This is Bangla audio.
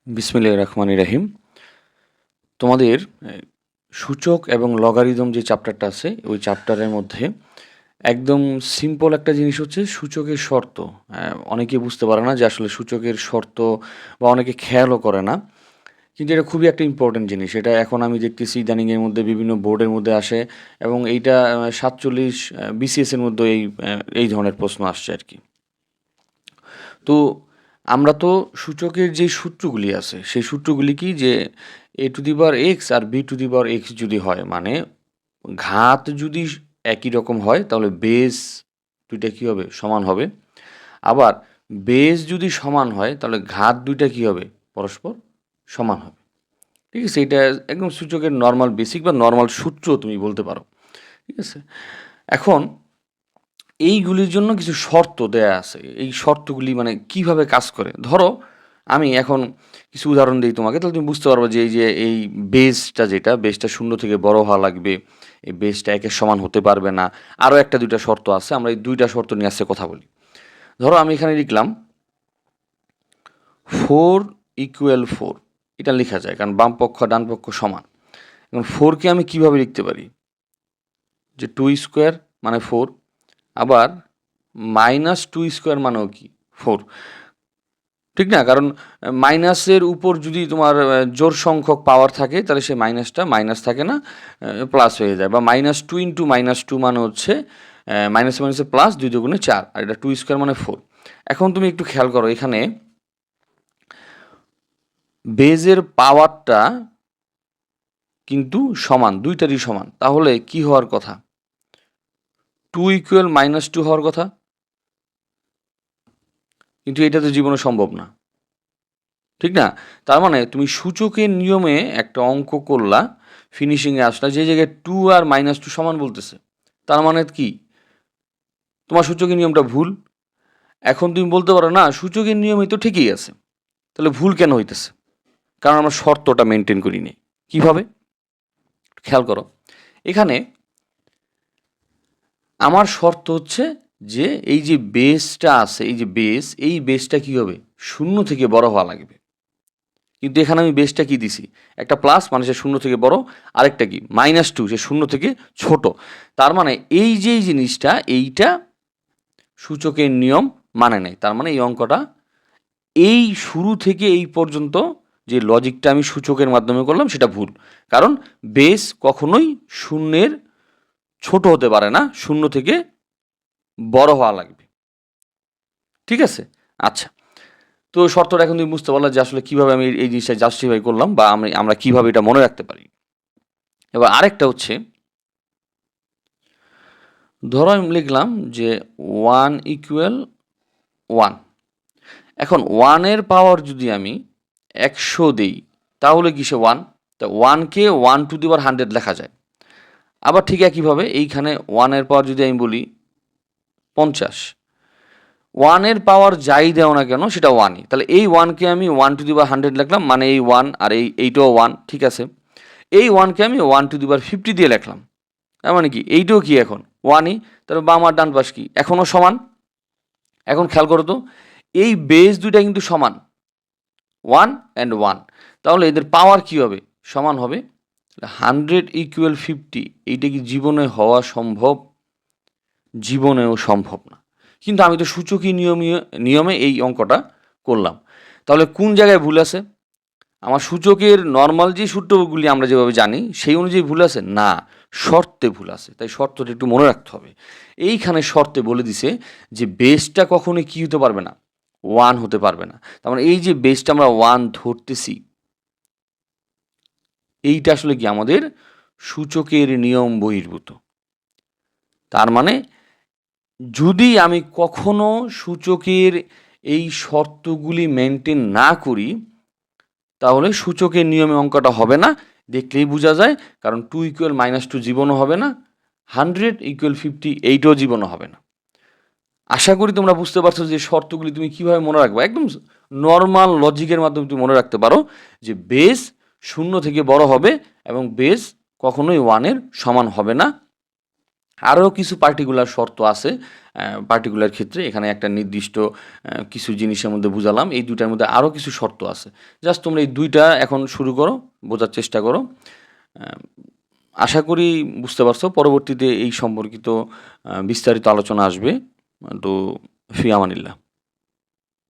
বিসমিল্লাহির রহমানির রহিম। তোমাদের সূচক এবং লগারিদম যে চ্যাপ্টারটা আছে ওই চ্যাপ্টারের মধ্যে একদম সিম্পল একটা জিনিস হচ্ছে সূচকের শর্ত। অনেকে বুঝতে পারে না যে আসলে সূচকের শর্ত বা অনেকে খেয়ালও করে না। কিন্তু এটা খুবই একটা ইম্পর্টেন্ট জিনিস। এটা এখন আমি দেখতেছি ইদানিং এর মধ্যে বিভিন্ন বোর্ডের মধ্যে আসে এবং এইটা ৪৭ বিসিএস এর মধ্যে এই ধরনের প্রশ্ন আসছে আরকি। তো আমরা তো সূচকের যে সূত্রগুলি আছে সেই সূত্রগুলি কি যে A to the power X আর B to the power X যদি হয় মানে ঘাত যদি একই রকম হয় তাহলে বেস দুইটা কি হবে সমান হবে। আবার বেস যদি সমান হয় তাহলে ঘাত দুইটা কি হবে পরস্পর সমান হবে। ঠিক আছে, এটা একদম সূচকের নর্মাল বেসিক বা নর্মাল সূত্র তুমি বলতে পারো। ঠিক আছে, এখন এইগুলির জন্য কিছু শর্ত দেয়া আছে। এই শর্তগুলি মানে কিভাবে কাজ করে? ধরো আমি এখন কিছু উদাহরণ দেই তোমাকে, তাহলে তুমি বুঝতে পারবে যে এই বেসটা যেটা, বেসটা 0 থেকে বড় হওয়া লাগবে। এই বেসটা 1 এর সমান হতে পারবে না। আরো ১ টা ২ টা শর্ত আছে। আমরা এই ২ টা শর্ত নিয়ে আজকে কথা বলি। ধরো আমি এখানে লিখলাম 4 = 4। এটা লিখা যায় কারণ বাম পক্ষ ডান পক্ষ সমান। এখন 4 কে আমি কিভাবে লিখতে পারি? যে 2² মানে 4, আবার -2² মানেও কি 4, ঠিক না? কারণ মাইনাসের উপর যদি তোমার জোড় সংখ্যক পাওয়ার থাকে তাহলে সেই মাইনাসটা মাইনাস থাকে না, প্লাস হয়ে যায়। বা -2 × -2 মানে হচ্ছে মাইনাসে মাইনাসে প্লাস, 2 × 4 আর এটা 2² মানে 4। এখন তুমি একটু খেয়াল করো, এখানে বেজের পাওয়ারটা কিন্তু সমান, দুইটারই সমান। তাহলে কি হওয়ার কথা? 2 = -2 হওয়ার কথা। কিন্তু এটা তো জীবনে সম্ভব না, ঠিক না? তার মানে তুমি সূচকের নিয়মে একটা অঙ্ক করলা, ফিনিশিংয়ে আসলা, যে জায়গায় 2 আর -2 সমান বলতেছে। তার মানে কি? তোমার সূচকের নিয়মটা ভুল। এখন তুমি বলতে পারো না সূচকের নিয়মই তো ঠিকই আছে। তাহলে ভুল কেন হইতেছে? কারণ আমরা শর্তটা মেইনটেইন করি নাই। কিভাবে? খেয়াল করো। এখানে আমার শর্ত হচ্ছে যে এই যে বেসটা আছে, এই যে বেস, এই বেসটা কি হবে? 0 থেকে বড় হওয়া লাগবে। কিন্তু এখানে আমি বেসটা কি দিছি? একটা প্লাস মানে সে 0 থেকে বড়, আরেকটা কি -2 সে 0 থেকে ছোট। তার মানে এই যে এই জিনিসটা, এইটা সূচকের নিয়ম মানে নাই। তার মানে এই অঙ্কটা এই শুরু থেকে এই পর্যন্ত যে লজিকটা আমি সূচকের মাধ্যমে করলাম সেটা ভুল। কারণ বেস কখনোই 0-এর ছোট হতে পারে না, 0 থেকে বড় হওয়া লাগবে। ঠিক আছে? আচ্ছা। তো শর্তটা এখন তুমি বুঝতে পারলা যে আসলে কিভাবে আমি এই জিনিসটা জাস্টিফাই করলাম বা আমরা কিভাবে এটা মনে রাখতে পারি। এবার আরেকটা হচ্ছে, ধরো আমি লিখলাম যে 1 = 1। এখন 1 এর পাওয়ার যদি আমি 100 দেই তাহলে কিসে 1? তা 1 কে 1 টু দি পাওয়ার 100 লেখা যায়। আবার ঠিক একইভাবে এইখানে 1 এর পাওয়ার যদি আমি বলি 50, 1 এর পাওয়ার যাই দেও না কেন সেটা 1ই। তাহলে এই 1 কে আমি 1 টু দি পাওয়ার 100 লিখলাম, মানে এই 1 আর এইটাও 1, ঠিক আছে? এই 1 কে আমি 1 টু দি পাওয়ার 50 দিয়ে লিখলাম। তার মানে কি এইটাও কি এখন 1ই। তাহলে বাম আর ডান পাশ কি এখনও সমান। এখন খেয়াল করো তো, এই বেস দুইটা কিন্তু সমান, 1 and 1। তাহলে এদের পাওয়ার কি হবে? সমান হবে। 100 = 50, এইটা কি জীবনে হওয়া সম্ভব? জীবনেও সম্ভব না। কিন্তু আমি তো সূচকীয় নিয়মে এই অঙ্কটা করলাম। তাহলে কোন জায়গায় ভুল আছে? আমার সূচকের নরমাল যে সূত্রগুলি আমরা যেভাবে জানি সেই অনুযায়ী ভুল আছে? না, শর্তে ভুল আছে। তাই শর্তটা একটু মনে রাখতে হবে। এইখানে শর্তে বলে দিছে যে বেসটা কখনোই কি হতে পারবে না? 1 হতে পারবে না। তার মানে এই যে বেসটা আমরা 1 ধরতেছি, এইটা আসলে কি আমাদের সূচকের নিয়ম বহির্ভূত। তার মানে যদি আমি কখনো সূচকের এই শর্তগুলি মেনটেন না করি তাহলে সূচকের নিয়মে অঙ্কটা হবে না। দেখলেই বোঝা যায়, কারণ 2 = -2 জীবনও হবে না, 100 = 50 এইটাও জীবনও হবে না। আশা করি তোমরা বুঝতে পারছো যে শর্তগুলি তুমি কিভাবে মনে রাখবে। একদম নরমাল লজিকের মাধ্যমে তুমি মনে রাখতে পারো যে বেস 0 থেকে বড় হবে এবং বেস কখনোই 1 এর সমান হবে না। আরও কিছু পার্টিকুলার শর্ত আছে। পার্টিকুলার ক্ষেত্রে এখানে একটা নির্দিষ্ট কিছু জিনিসের মধ্যে বুঝালাম। এই ২ টার মধ্যে আরও কিছু শর্ত আছে। জাস্ট তোমরা এই ২ টা এখন শুরু করো, বোঝার চেষ্টা করো। আ আশা করি বুঝতে পারছো। পরবর্তীতে এই সম্পর্কিত বিস্তারিত আলোচনা আসবে। তো ফি আমানিল্লাহ।